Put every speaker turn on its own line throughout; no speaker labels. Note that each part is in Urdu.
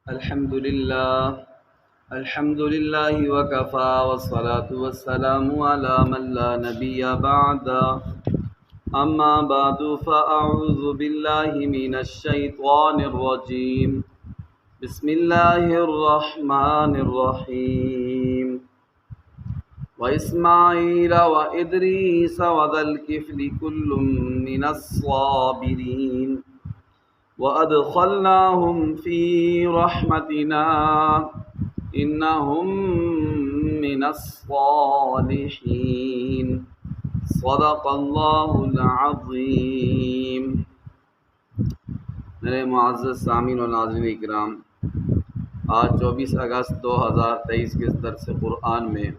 الحمد للہ وکفا والصلاة والسلام علی من لا نبی بعد اما بعد فاعوذ باللہ من الشیطان الرجیم بسم اللہ الرحمن الرحیم وإسماعیل وإدریس وذا الکفل کل من الصابرین وَأَدْخَلْنَاهُمْ فِي رَحْمَتِنَا إِنَّهُمْ مِنَ الصَّالِحِينَ صدق اللہ العظیم۔ میرے معزز سامعین و ناظرین اکرام، آج 24 اگست 2023 کے درس قرآن میں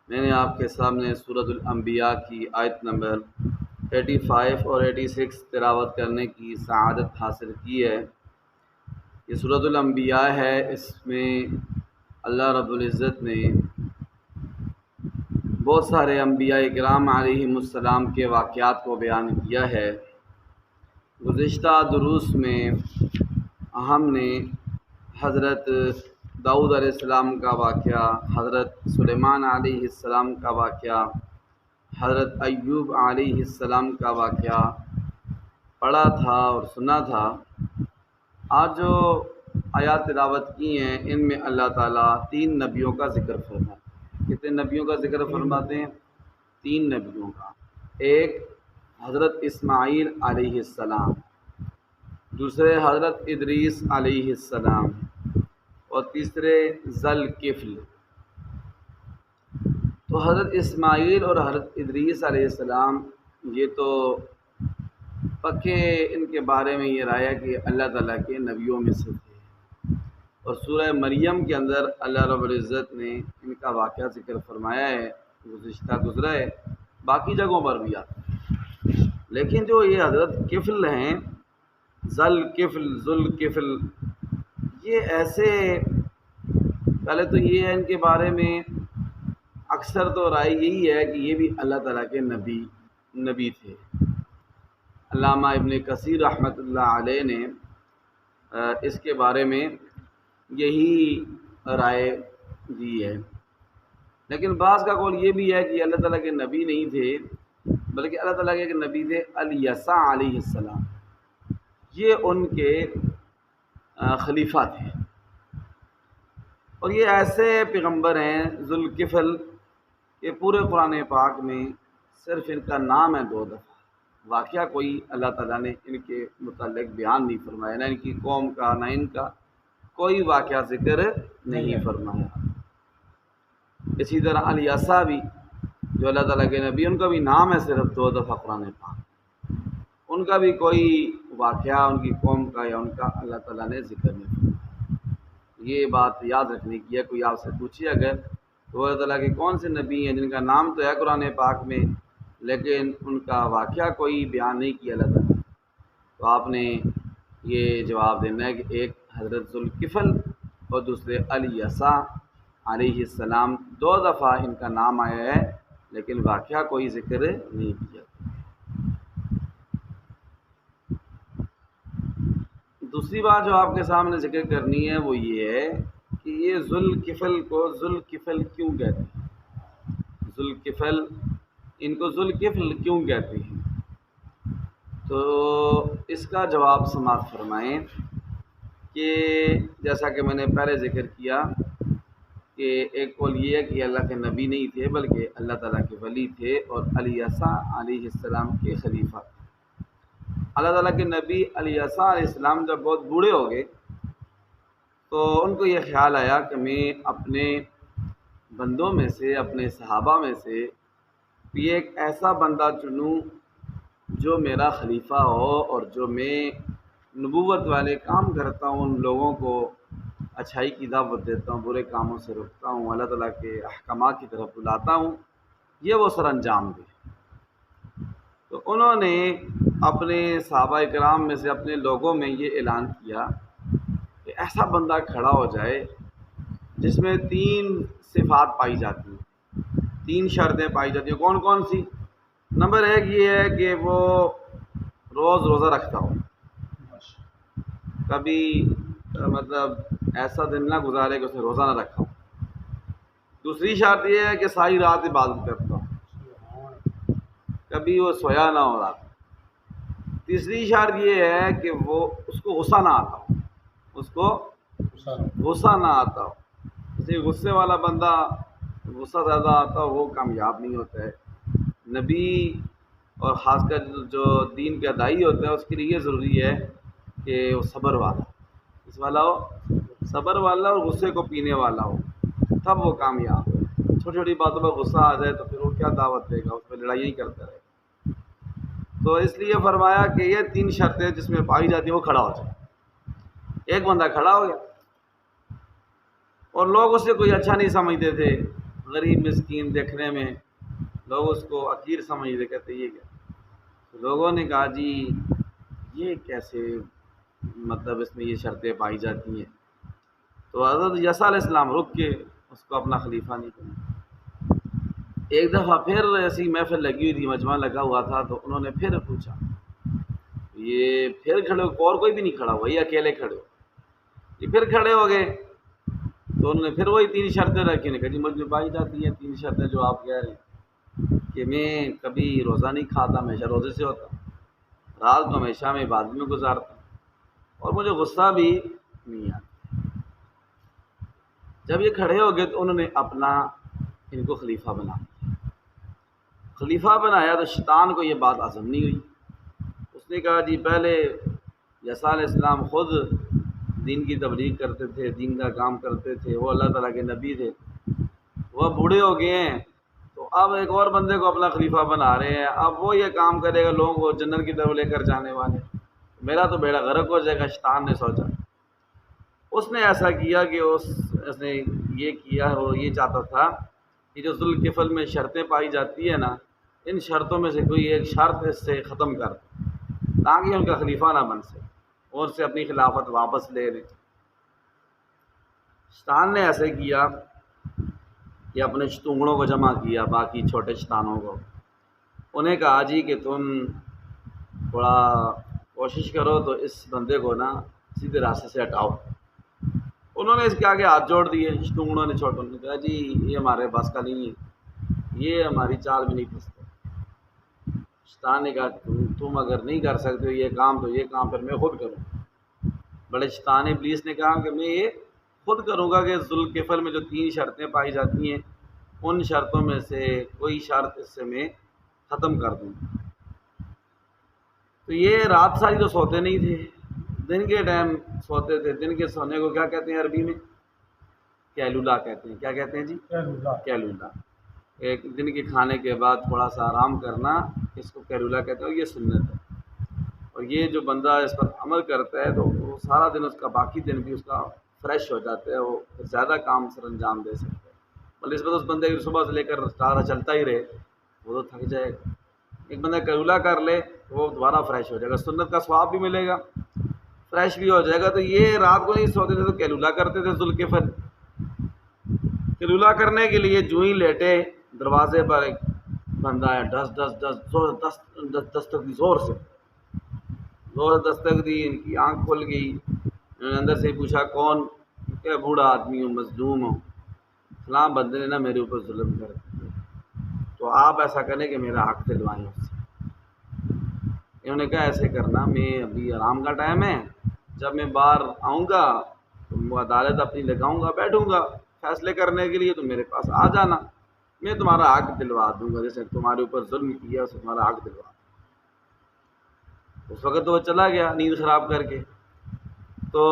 نے آپ کے سامنے سورۃ الانبیاء کی آیت نمبر 85 اور 86 تلاوت کرنے کی سعادت حاصل کی ہے۔ یہ سورۃ الانبیاء ہے، اس میں اللہ رب العزت نے بہت سارے انبیاء کرام علیہم السلام کے واقعات کو بیان کیا ہے۔ گزشتہ دروس میں ہم نے حضرت داؤد علیہ السلام کا واقعہ، حضرت سلیمان علیہ السلام کا واقعہ، حضرت ایوب علیہ السلام کا واقعہ پڑھا تھا اور سنا تھا۔ آج جو آیات تلاوت کی ہیں ان میں اللہ تعالیٰ 3 نبیوں کا ذکر فرماتے ہیں۔ کتنے نبیوں کا ذکر فرماتے ہیں؟ 3 نبیوں کا۔ ایک حضرت اسماعیل علیہ السلام، دوسرے حضرت ادریس علیہ السلام، اور تیسرے ذا الکفل۔ تو حضرت اسماعیل اور حضرت ادریس علیہ السلام یہ تو پکے ان کے بارے میں یہ رائے ہے کہ اللہ تعالیٰ کے نبیوں میں سے تھے، اور سورہ مریم کے اندر اللہ رب العزت نے ان کا واقعہ ذکر فرمایا ہے، گزرا ہے، باقی جگہوں پر بھی آتا ہے۔ لیکن جو یہ حضرت کفل ہیں، ذوالکفل، یہ ایسے، پہلے تو یہ ہے ان کے بارے میں اکثر تو رائے یہی ہے کہ یہ بھی اللہ تعالیٰ کے نبی تھے۔ علامہ ابن کثیر رحمۃ اللہ علیہ نے اس کے بارے میں یہی رائے دی ہے۔ لیکن بعض کا قول یہ بھی ہے کہ اللہ تعالیٰ کے نبی نہیں تھے، بلکہ اللہ تعالیٰ کے ایک نبی تھے الیسع علیہ السلام، یہ ان کے خلیفہ تھے۔ اور یہ ایسے پیغمبر ہیں ذوالکفل کہ پورے قرآن پاک میں صرف ان کا نام ہے 2 دفعہ، واقعہ کوئی اللہ تعالیٰ نے ان کے متعلق بیان نہیں فرمایا، نہ ان کی قوم کا نہ ان کا کوئی واقعہ ذکر نہیں فرمایا۔ اسی طرح الیسع بھی جو اللہ تعالیٰ کے نبی، ان کا بھی نام ہے صرف 2 دفعہ قرآن پاک، ان کا بھی کوئی واقعہ ان کی قوم کا یا ان کا اللہ تعالیٰ نے ذکر نہیں فرمایا۔ یہ بات یاد رکھنے کی ہے۔ کوئی آپ سے پوچھے اگر تو اللہ تعالیٰ کے کون سے نبی ہیں جن کا نام تو ہے قرآن پاک میں لیکن ان کا واقعہ کوئی بیان نہیں کیا اللہ تعالیٰ، تو آپ نے یہ جواب دینا ہے کہ ایک حضرت ذوالکفل اور دوسرے الیسع علیہ السلام، 2 دفعہ ان کا نام آیا ہے لیکن واقعہ کوئی ذکر نہیں کیا۔ دوسری بات جو آپ کے سامنے ذکر کرنی ہے وہ یہ ہے کہ یہ ذوالکفل کو ذوالکفل کیوں کہتے ہیں؟ ذوالکفل، ان کو ذوالکفل کیوں کہتے ہیں؟ تو اس کا جواب سماعت فرمائیں کہ جیسا کہ میں نے پہلے ذکر کیا کہ ایک قول یہ ہے کہ اللہ کے نبی نہیں تھے بلکہ اللہ تعالیٰ کے ولی تھے اور الیسع علیہ السلام کے خلیفہ تھے۔ اللہ تعالیٰ کے نبی الیسع علیہ السلام جب بہت بوڑھے ہو گئے تو ان کو یہ خیال آیا کہ میں اپنے بندوں میں سے، اپنے صحابہ میں سے یہ ایک ایسا بندہ چنوں جو میرا خلیفہ ہو اور جو میں نبوت والے کام کرتا ہوں، ان لوگوں کو اچھائی کی دعوت دیتا ہوں، برے کاموں سے روکتا ہوں، اللہ تعالیٰ کے احکامات کی طرف بلاتا ہوں، یہ وہ سر انجام دے۔ تو انہوں نے اپنے صحابہ کرام میں سے اپنے لوگوں میں یہ اعلان کیا کہ ایسا بندہ کھڑا ہو جائے جس میں 3 صفات پائی جاتی ہیں، 3 شرطیں پائی جاتی ہیں۔ کون کون سی؟ نمبر 1 یہ ہے کہ وہ روزہ رکھتا ہو، کبھی ایسا دن نہ گزارے کہ اس نے روزہ نہ رکھا ہو۔ دوسری شرط یہ ہے کہ ساری رات عبادت کرتا ہو، کبھی وہ سویا نہ ہو رات۔ تیسری شرط یہ ہے کہ وہ اس کو غصہ نہ آتا ہو، اس کو غصہ نہ آتا ہو۔ اسی غصے والا بندہ، غصہ زیادہ آتا ہو، وہ کامیاب نہیں ہوتا ہے۔ نبی اور خاص کر جو دین کا داعی ہوتا ہے اس کے لیے یہ ضروری ہے کہ وہ صبر والا، اس والا ہو، صبر والا اور غصے کو پینے والا ہو، تب وہ کامیاب ہے۔ چھوٹی چھوٹی باتوں پر غصہ آ جائے تو پھر وہ کیا دعوت دے گا، اس پہ لڑائی ہی کرتا رہے گا۔ تو اس لیے فرمایا کہ یہ 3 شرطیں جس میں پائی جاتی ہیں وہ کھڑا ہو جائے۔ ایک بندہ کھڑا ہو گیا اور لوگ اسے کوئی اچھا نہیں سمجھتے تھے، غریب مسکین دیکھنے میں لوگ اس کو حقیر سمجھتے، کہتے یہ کیا۔ لوگوں نے کہا جی یہ کیسے، مطلب اس میں یہ شرطیں پائی جاتی ہیں۔ تو حضرت یسیٰ علیہ السلام رک کے اس کو اپنا خلیفہ نہیں بنا۔ ایک دفعہ پھر ایسی محفل لگی ہوئی تھی، مجمع لگا ہوا تھا، تو انہوں نے پھر پوچھا، یہ پھر کھڑے ہو، اور کوئی بھی نہیں کھڑا ہوا، یہ اکیلے کھڑے ہو۔ یہ پھر کھڑے ہو گئے تو انہوں نے پھر وہی 3 شرطیں رکھی، نے کہا جی مجھ میں پائی جاتی ہیں 3 شرطیں جو آپ کہہ رہے ہیں کہ میں کبھی روزہ نہیں کھاتا، ہمیشہ روزے سے ہوتا، رات کو ہمیشہ میں عبادت میں گزارتا، اور مجھے غصہ بھی نہیں آتا۔ جب یہ کھڑے ہو گئے تو انہوں نے اپنا ان کو خلیفہ بنا دیا۔ خلیفہ بنایا تو شیطان کو یہ بات ہضم نہیں ہوئی۔ اس نے کہا جی پہلے یسیٰ علیہ السلام خود دین کی تبلیغ کرتے تھے، دین کا کام کرتے تھے، وہ اللہ تعالیٰ کے نبی تھے، وہ بوڑھے ہو گئے ہیں، تو اب ایک اور بندے کو اپنا خلیفہ بنا رہے ہیں، اب وہ یہ کام کرے گا، لوگوں کو جنت کی طرف لے کر جانے والے، میرا تو بیڑا غرق ہو جائے گا۔ شیطان نے سوچا، اس نے ایسا کیا کہ اس نے یہ کیا، وہ یہ چاہتا تھا کہ جو ذوالکفل میں شرطیں پائی جاتی ہیں نا، ان شرطوں میں سے کوئی ایک شرط اس سے ختم کر دے تاکہ ان کا خلیفہ نہ بن سکے اور سے اپنی خلافت واپس لے لیں۔ شیطان نے ایسے کیا کہ اپنے شتونگڑوں کو جمع کیا، باقی چھوٹے شیطانوں کو، انہیں کہا جی کہ تم تھوڑا کوشش کرو تو اس بندے کو نا سیدھے راستے سے ہٹاؤ۔ انہوں نے اس کے آگے ہاتھ جوڑ دیے، شتونگڑوں نے، چھوٹوں نے کہا جی یہ ہمارے بس کا نہیں ہے، یہ ہماری چال میں نہیں پھنستے۔ شیطان نے کہا تم اگر نہیں کر سکتے یہ کام تو یہ کام پھر میں خود کروں۔ بڑے شیطان ابلیس نے کہا کہ میں یہ خود کروں گا کہ ذوالکفل میں جو 3 شرطیں پائی جاتی ہیں ان شرطوں میں سے کوئی شرط اس سے میں ختم کر دوں۔ تو یہ رات ساری تو سوتے نہیں تھے، دن کے ٹائم سوتے تھے۔ دن کے سونے کو کیا کہتے ہیں عربی میں؟ کیلولا کہتے ہیں۔ کیا کہتے ہیں جی؟ کیلولا۔ ایک دن کے کھانے کے بعد تھوڑا سا آرام کرنا، اس کو کیلولا کہتے ہیں، اور یہ سنت ہے۔ اور یہ جو بندہ اس پر عمل کرتا ہے تو وہ سارا دن، اس کا باقی دن بھی اس کا فریش ہو جاتا ہے، وہ زیادہ کام سر انجام دے سکتا ہے۔ بلکہ اس پر اس بندے کی صبح سے لے کر سارا چلتا ہی رہے وہ تو تھک جائے گا۔ ایک بندہ کیلولا کر لے تو وہ دوبارہ فریش ہو جائے گا، سنت کا ثواب بھی ملے گا، فریش بھی ہو جائے گا۔ تو یہ رات کو نہیں سوتے تھے تو کیلولا کرتے تھے ذوالکفل۔ کیلولا کرنے کے لیے جو ہی لیٹے، دروازے پر ایک بندہ ہے، ڈس ڈس ڈس زور دستک دی، زور سے دستک دی، ان کی آنکھ کھل گئی۔ انہوں نے اندر سے پوچھا کون؟ کہ بوڑھا آدمی ہوں، مظلوم ہوں، فلاں بندے نے نا میرے اوپر ظلم کر دیا، تو آپ ایسا کریں کہ میرا حق دلوائیں اس سے۔ انہوں نے کہا ایسے کرنا، میں ابھی آرام کا ٹائم ہے، جب میں باہر آؤں گا تو وہ عدالت اپنی لگاؤں گا، بیٹھوں گا فیصلے کرنے کے لیے، تو میرے پاس آ جانا، میں تمہارا حق دلوا دوں گا، جیسے تمہارے اوپر ظلم کیا اسے تمہارا حق دلوا دوں۔ اس وقت تو وہ چلا گیا نیند خراب کر کے۔ تو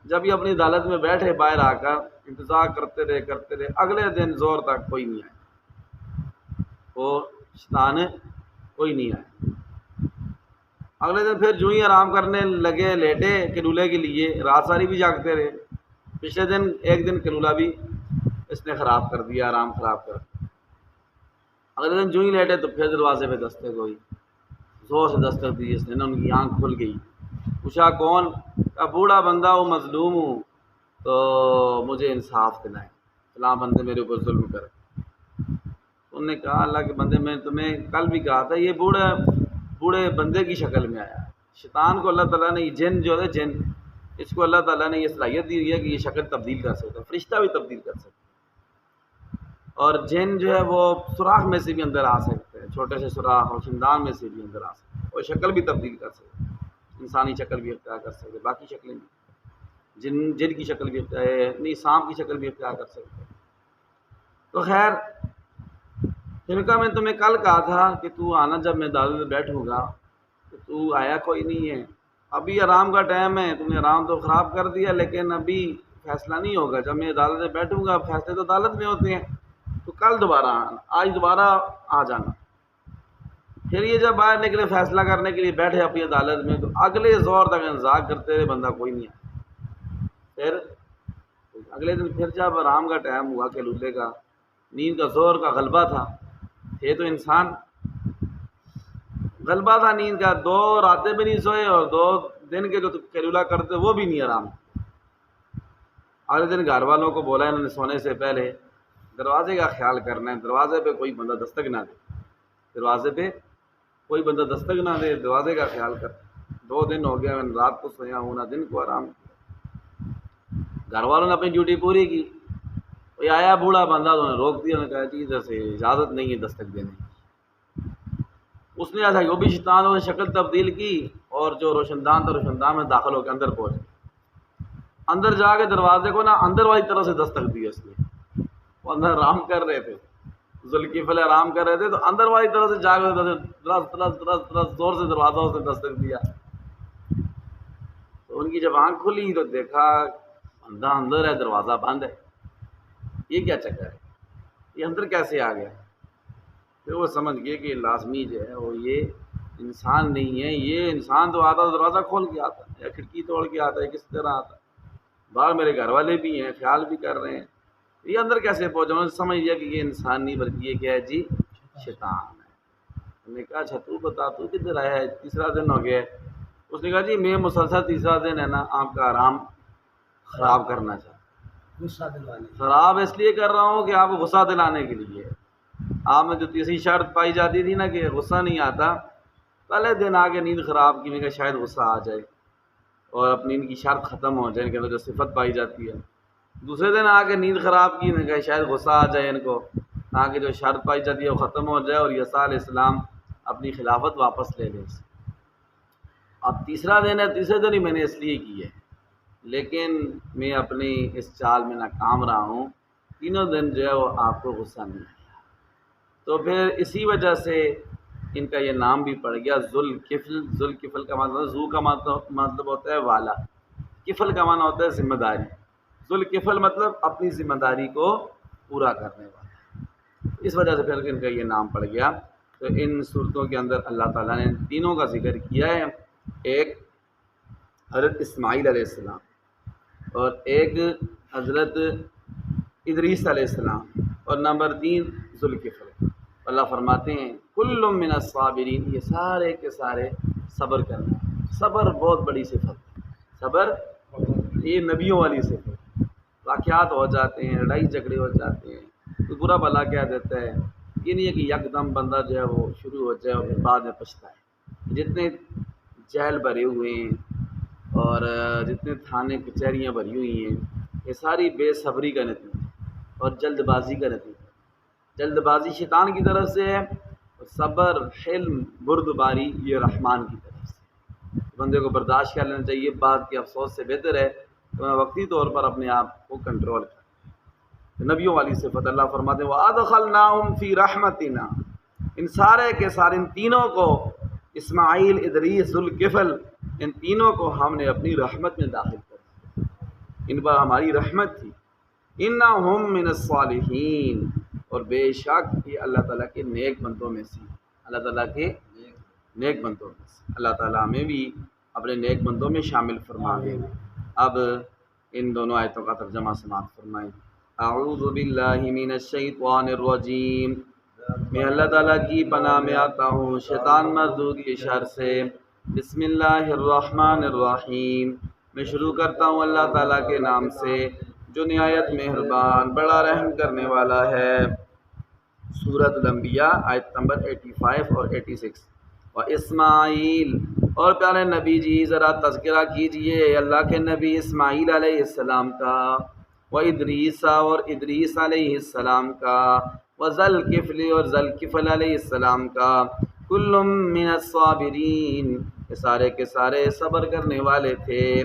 جب یہ اپنی عدالت میں بیٹھے، باہر آ کر انتظار کرتے رہے، اگلے دن زور تک کوئی نہیں آیا، وہ شیطان کوئی نہیں آیا۔ اگلے دن پھر جو ہی آرام کرنے لگے، لیٹے کیلولے کے لیے، رات ساری بھی جاگتے رہے۔ پچھلے دن ایک دن کیلولا بھی اس نے خراب کر دیا، آرام خراب کر دیا۔ اگلے دن جو ہی لیٹے تو پھر دروازے پہ دستک ہوئی، زور سے دستک دی اس نے، ان کی آنکھ کھل گئی۔ پوچھا کون؟ کہا بوڑھا بندہ ہوں، مظلوم ہوں، تو مجھے انصاف دلائیں، فلاں بندے میرے اوپر ظلم کرے۔ انہوں نے کہا اللہ کے بندے، میں تمہیں کل بھی کہا تھا یہ بوڑھے بندے کی شکل میں آیا۔ شیطان کو اللہ تعالیٰ نے جن جو ہے جن اس کو اللہ تعالیٰ نے یہ صلاحیت دی ہوئی ہے کہ یہ شکل تبدیل کر سکتا ہے، فرشتہ بھی تبدیل کر سکتا ہے، اور جن جو ہے وہ سوراخ میں سے بھی اندر آ سکتے ہیں، چھوٹے سے سوراخ اور خاندان میں سے بھی اندر آ سکتے ہیں، اور شکل بھی تبدیل کر سکتے ہیں، انسانی شکل بھی اختیار کر سکتے ہیں، باقی شکلیں بھی، جن کی شکل بھی اختیار نہیں، سانپ کی شکل بھی اختیار کر سکتے ہیں۔ تو خیر، فرقہ میں تمہیں کل کہا تھا کہ تو آنا جب میں عدالت میں بیٹھوں گا، تو تو آیا کوئی نہیں ہے، ابھی آرام کا ٹائم ہے، تم نے آرام تو خراب کر دیا، لیکن ابھی فیصلہ نہیں ہوگا، جب میں عدالت میں بیٹھوں گا فیصلے تو عدالت میں ہوتے ہیں، تو کل دوبارہ آنا، آج دوبارہ آ جانا۔ پھر یہ جب باہر نکلے فیصلہ کرنے کے لیے بیٹھے اپنی عدالت میں، تو اگلے زور تک انتظار کرتے رہے، بندہ کوئی نہیں آیا۔ پھر اگلے دن پھر جب آرام کا ٹائم ہوا کہ لولے کا نیند کا زور کا غلبہ تھا، یہ تو انسان غلبہ تھا نیند کا، 2 راتیں بھی نہیں سوئے اور 2 دن کے جو کیلولا کرتے وہ بھی نہیں آرام۔ اگلے دن گھر والوں کو بولا انہوں نے سونے سے پہلے دروازے کا خیال کرنا ہے، دروازے پہ کوئی بندہ دستک نہ دے، دروازے پہ کوئی بندہ دستک نہ دے، دروازے کا خیال کر۔ 2 دن ہو گیا میں رات کو سویا ہوں نہ دن کو آرام کیا۔ گھر والوں نے اپنی ڈیوٹی پوری کی، کوئی آیا بوڑھا بندہ تو انہوں نے روک دیا، انہوں نے کہا جی ادھر سے اجازت نہیں ہے دستک دینے کی۔ اس نے ایسا وہ بھی شیطان نے شکل تبدیل کی، اور جو روشن دان تھا روشن دان میں داخل ہو کے اندر پہنچ گیا، اندر جا کے دروازے کو نا اندر والی طرف سے دستک دی اس نے، وہ اندر آرام کر رہے تھے، ذوالکفل آرام کر رہے تھے، تو اندر والی طرف سے جا کے درس زور سے دروازہ اس نے دستک دیا۔ تو ان کی جب آنکھ کھلی تو دیکھا بندہ اندر ہے، دروازہ بند ہے، یہ کیا چکر ہے، یہ اندر کیسے آ گیا؟ پھر وہ سمجھ گئے کہ لازمی جو ہے وہ یہ انسان نہیں ہے، یہ انسان تو آتا دروازہ کھول کے آتا ہے یا کھڑکی توڑ کے آتا ہے، کس طرح آتا ہے، باہر میرے گھر والے بھی ہیں خیال بھی کر رہے ہیں، یہ اندر کیسے پہنچا؟ انہوں نے سمجھ لیا کہ یہ انسان نہیں بلکہ یہ کیا ہے جی، شیطان ہے۔ انہوں نے کہا اچھا تو بتا تو کدھر آیا ہے، تیسرا دن ہو گیا ہے۔ اس نے کہا جی میں مسلسل تیسرا دن ہے نا آپ کا آرام خراب کرنا چاہتا ہوں،
غصہ دلانے
خراب اس لیے کر رہا ہوں کہ آپ کو غصہ دلانے کے لیے۔ آپ میں جو تیسری شرط پائی جاتی تھی نا کہ غصہ نہیں آتا، پہلے دن آگے نیند خراب کی، میں کہ شاید غصہ آ جائے اور اپنی ان کی شرط ختم ہو جائے، ان کے اندر جو صفت پائی جاتی ہے۔ دوسرے دن آ کے نیند خراب کی، میں کہ شاید غصہ آ جائے ان کو، تاکہ جو شرط پائی جاتی ہے وہ ختم ہو جائے اور عیسیٰ علیہ السلام اپنی خلافت واپس لے لیں۔ اب تیسرا دن ہے، تیسرے دن ہی میں نے اس لیے کی ہے، لیکن میں اپنی اس چال میں ناکام رہا ہوں، تینوں دن جو ہے وہ آپ کو غصہ نہیں آیا۔ تو پھر اسی وجہ سے ان کا یہ نام بھی پڑ گیا ذوالکفل۔ ذوالکفل کا مطلب ذو کا مطلب ہوتا ہے والا، کفل کا معنی ہوتا ہے ذمہ داری، ذوالکفل مطلب اپنی ذمہ داری کو پورا کرنے والا، اس وجہ سے پھر ان کا یہ نام پڑ گیا۔ تو ان صورتوں کے اندر اللہ تعالیٰ نے تینوں کا ذکر کیا ہے، ایک حضرت اسماعیل علیہ السلام، اور ایک حضرت ادریس علیہ السلام، اور نمبر 3 ذوالکفل۔ اللہ فرماتے ہیں کل من الصابرین، یہ سارے کے سارے صبر کرنا۔ صبر بہت بڑی صفت ہے، صبر یہ نبیوں والی صفت ہے۔ واقعات ہو جاتے ہیں، لڑائی جھگڑے ہو جاتے ہیں تو برا بھلا کہہ دیتا ہے، یہ نہیں ہے کہ یکدم بندہ جو ہے وہ شروع ہو جائے اور پھر بعد میں پچھتا ہے۔ جتنے جہل بھرے ہوئے ہیں اور جتنے تھانے کچہریاں بھری ہوئی ہیں، یہ ساری بے صبری کا نتیجہ اور جلد بازی کا نتیجہ۔ جلد بازی شیطان کی طرف سے ہے، اور صبر حلم بردباری یہ رحمان کی طرف سے۔ بندے کو برداشت کر لینا چاہیے، بات کے افسوس سے بہتر ہے کہ میں وقتی طور پر اپنے آپ کو کنٹرول کروں۔ نبیوں والی صفت اللہ فرماتے ہیں وَأَدْخَلْنَاهُمْ فِي رَحْمَتِنَا، ان سارے کے سارے ان تینوں کو، اسماعیل، ادریس، ذوالکفل، ان تینوں کو ہم نے اپنی رحمت میں داخل کر دیا، ان پر ہماری رحمت تھی۔ اِنَّهُمْ مِنَ الصَّالِحِينَ، اور بے شک یہ اللہ تعالیٰ کے نیک بندوں میں سے، اللہ تعالیٰ کے نیک بندوں میں سے۔ اللہ تعالیٰ ہمیں بھی اپنے نیک بندوں میں شامل فرمائے۔ اب ان دونوں آیتوں کا ترجمہ سماعت فرمائیں۔ اعوذ باللہ من الشیطان الرجیم، میں اللہ تعالیٰ کی پناہ میں آتا ہوں شیطان مردود کی شر سے۔ بسم اللہ الرحمن الرحیم، میں شروع کرتا ہوں اللہ تعالیٰ کے نام سے جو نہایت مہربان بڑا رحم کرنے والا ہے۔ سورۃ الانبیاء آیت نمبر 85 اور 86۔ اور اسماعیل، اور پیارے نبی جی ذرا تذکرہ کیجئے اللہ کے نبی اسماعیل علیہ السلام کا، و ادریسا اور ادریس علیہ السلام کا، و ذوالکفل اور ذوالکفل علیہ السلام کا، کل من الصابرین، یہ سارے کے سارے صبر کرنے والے تھے۔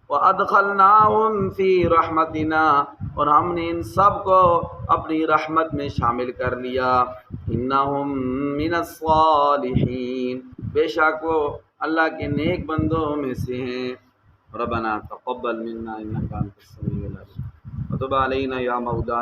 وَأَدْخَلْنَاهُمْ فِي رَحْمَتِنَا، اور ہم نے ان سب کو اپنی رحمت میں شامل کر لیا۔ إِنَّهُمْ مِنَ الصَّالِحِينَ، بے شک وہ اللہ کے نیک بندوں میں سے ہیں۔ ربنا تقبل منا إنك أنت السميع العليم وتب علينا يا مولانا